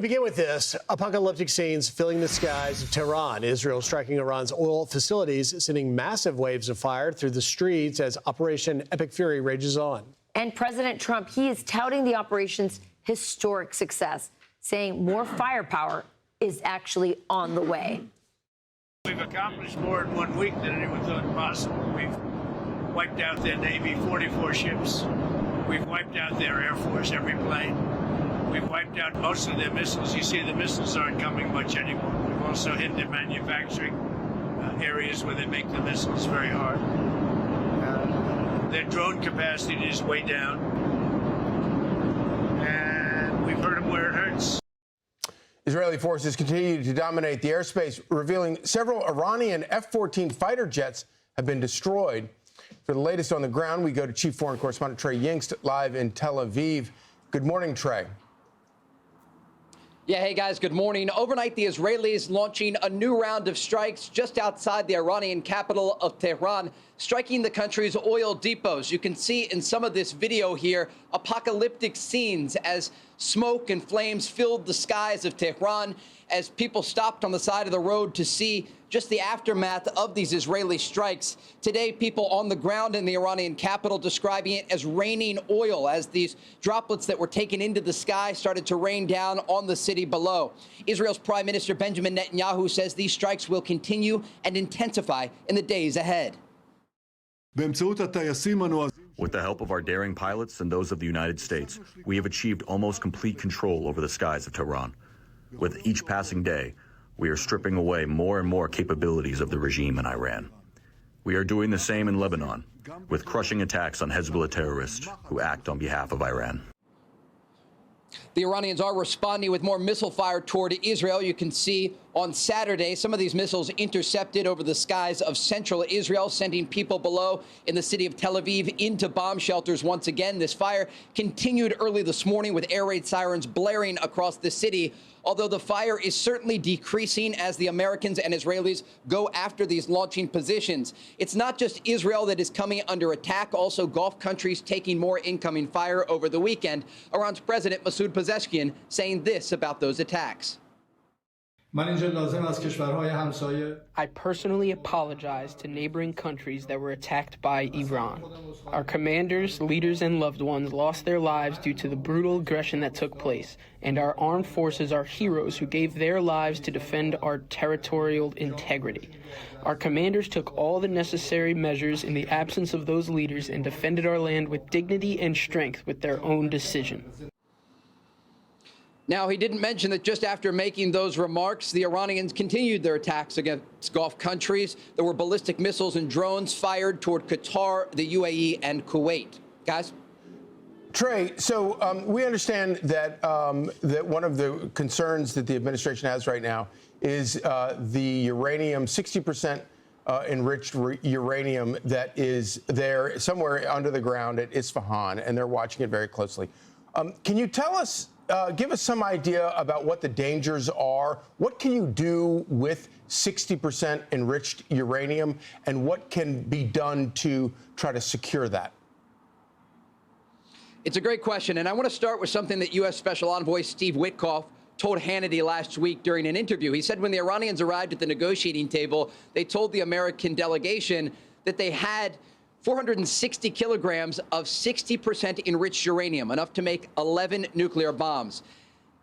begin with this. Apocalyptic scenes filling the skies of Tehran. Israel striking Iran's oil facilities, sending massive waves of fire through the streets as Operation Epic Fury rages on. And President Trump, he is touting the operation's historic success, saying more firepower is actually on the way. We've accomplished more in 1 week than anyone thought possible. We've wiped out their Navy, 44 ships. We've wiped out their Air Force, every plane. We've wiped out most of their missiles. You see, the missiles aren't coming much anymore. We've also hit their manufacturing areas where they make the missiles very hard. Their drone capacity is way down. And we've hurt them where it hurts. Israeli forces continue to dominate the airspace, revealing several Iranian F-14 fighter jets have been destroyed. For the latest on the ground, we go to Chief Foreign Correspondent Trey Yingst live in Tel Aviv. Good morning, Trey. Yeah, hey guys, good morning. Overnight, the Israelis launching a new round of strikes just outside the Iranian capital of Tehran, striking the country's oil depots. You can see in some of this video here apocalyptic scenes as smoke and flames filled the skies of Tehran as people stopped on the side of the road to see just the aftermath of these Israeli strikes. Today, people on the ground in the Iranian capital describing it as raining oil as these droplets that were taken into the sky started to rain down on the city below. Israel's Prime Minister Benjamin Netanyahu says these strikes will continue and intensify in the days ahead. With the help of our daring pilots and those of the United States, we have achieved almost complete control over the skies of Tehran. With each passing day, we are stripping away more and more capabilities of the regime in Iran. We are doing the same in Lebanon, with crushing attacks on Hezbollah terrorists who act on behalf of Iran. The Iranians are responding with more missile fire toward Israel. You can see on Saturday some of these missiles intercepted over the skies of central Israel, sending people below in the city of Tel Aviv into bomb shelters once again. This fire continued early this morning with air raid sirens blaring across the city, although the fire is certainly decreasing as the Americans and Israelis go after these launching positions. It's not just Israel that is coming under attack, also Gulf countries taking more incoming fire over the weekend. Iran's President Masoud Pezeshkian saying this about those attacks. I personally apologize to neighboring countries that were attacked by Iran. Our commanders, leaders, and loved ones lost their lives due to the brutal aggression that took place, and our armed forces are heroes who gave their lives to defend our territorial integrity. Our commanders took all the necessary measures in the absence of those leaders and defended our land with dignity and strength with their own decision. Now, he didn't mention that just after making those remarks, the Iranians continued their attacks against Gulf countries. There were ballistic missiles and drones fired toward Qatar, the UAE, and Kuwait. Guys? Trey, so we understand that that one of the concerns that the administration has right now is the uranium, 60% enriched uranium that is there somewhere under the ground at Isfahan, and they're watching it very closely. Can you tell us, give us some idea about what the dangers are? What can you do with 60% enriched uranium, and what can be done to try to secure that? It's a great question, and I want to start with something that U.S. Special Envoy Steve Witkoff told Hannity last week during an interview. He said when the Iranians arrived at the negotiating table, they told the American delegation that they had 460 kilograms of 60% enriched uranium, enough to make 11 nuclear bombs.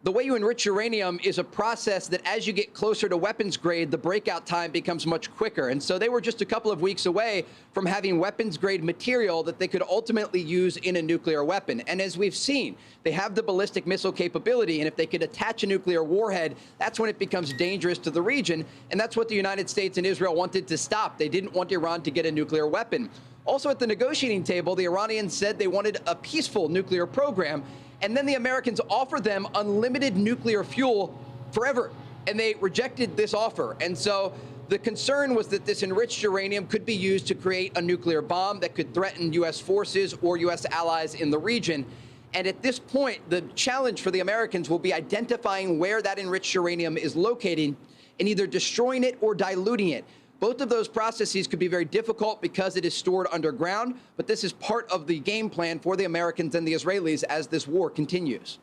The way you enrich uranium is a process that as you get closer to weapons grade, the breakout time becomes much quicker. And so they were just a couple of weeks away from having weapons grade material that they could ultimately use in a nuclear weapon. And as we've seen, they have the ballistic missile capability. And if they could attach a nuclear warhead, that's when it becomes dangerous to the region. And that's what the United States and Israel wanted to stop. They didn't want Iran to get a nuclear weapon. Also at the negotiating table, the Iranians said they wanted a peaceful nuclear program. And then the Americans offered them unlimited nuclear fuel forever. And they rejected this offer. And so the concern was that this enriched uranium could be used to create a nuclear bomb that could threaten U.S. forces or U.S. allies in the region. And at this point, the challenge for the Americans will be identifying where that enriched uranium is located and either destroying it or diluting it. Both of those processes could be very difficult because it is stored underground, but this is part of the game plan for the Americans and the Israelis as this war continues.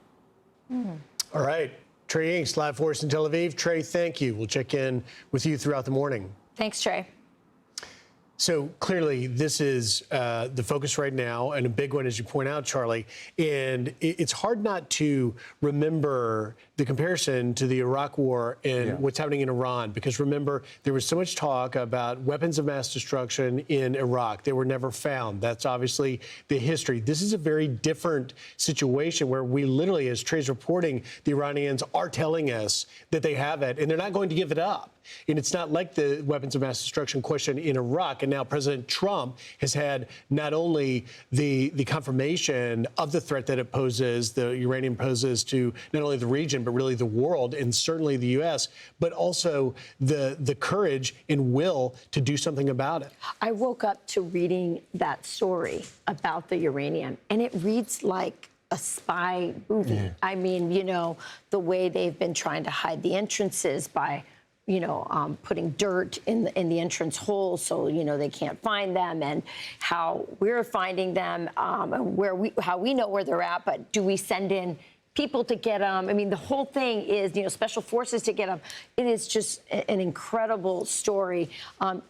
All right. Trey Yingst, live for us in Tel Aviv. Trey, thank you. We'll check in with you throughout the morning. Thanks, Trey. So clearly, this is the focus right now, and a big one, as you point out, Charlie. And it's hard not to remember the comparison to the Iraq War and what's happening in Iran, because remember, there was so much talk about weapons of mass destruction in Iraq. They were never found. That's obviously the history. This is a very different situation where we literally, as Trey's reporting, the Iranians are telling us that they have it, and they're not going to give it up. And it's not like the weapons of mass destruction question in Iraq. And now President Trump has had not only the confirmation of the threat that it poses, the uranium poses to not only the region, but really the world, and certainly the U.S., but also the courage and will to do something about it. I woke up to reading that story about the uranium, and it reads like a spy movie. Yeah. I mean, you know, the way they've been trying to hide the entrances by putting dirt in the entrance holes so, they can't find them, and how we're finding them, and how we know where they're at, but do we send in people to get them? I mean, the whole thing is, special forces to get them. It is just an incredible story.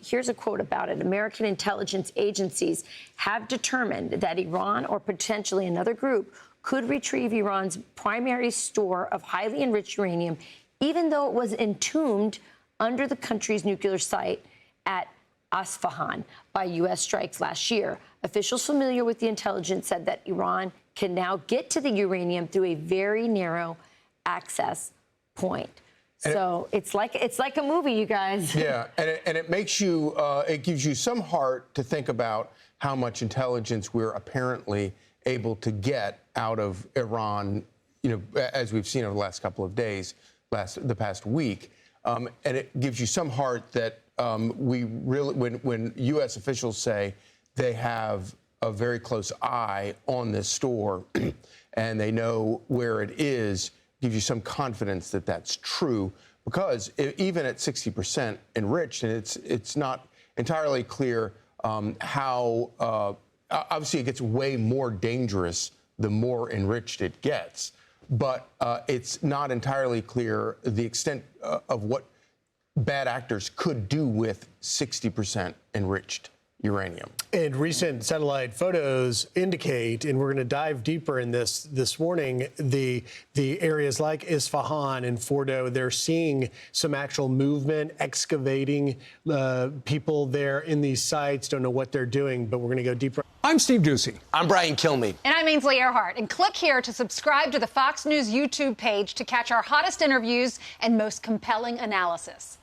Here's a quote about it. American intelligence agencies have determined that Iran or potentially another group could retrieve Iran's primary store of highly enriched uranium, even though it was entombed under the country's nuclear site at Isfahan by U.S. strikes last year. Officials familiar with the intelligence said that Iran can now get to the uranium through a very narrow access point. So it's like a movie, you guys. Yeah, and it makes you, it gives you some heart to think about how much intelligence we're apparently able to get out of Iran, as we've seen over the last couple of days, the past week. And it gives you some heart that we really, when U.S. officials say they have a very close eye on this store and they know where it is, gives you some confidence that that's true, because even at 60% enriched, and it's not entirely clear how, obviously it gets way more dangerous the more enriched it gets. But it's not entirely clear the extent of what bad actors could do with 60% enriched uranium. And recent satellite photos indicate, and we're going to dive deeper in this morning, the areas like Isfahan and Fordo, they're seeing some actual movement, excavating people there in these sites. Don't know what they're doing, but we're going to go deeper. I'm Steve Doocy. I'm Brian Kilmeade. And I'm Ainsley Earhart. And click here to subscribe to the Fox News YouTube page to catch our hottest interviews and most compelling analysis.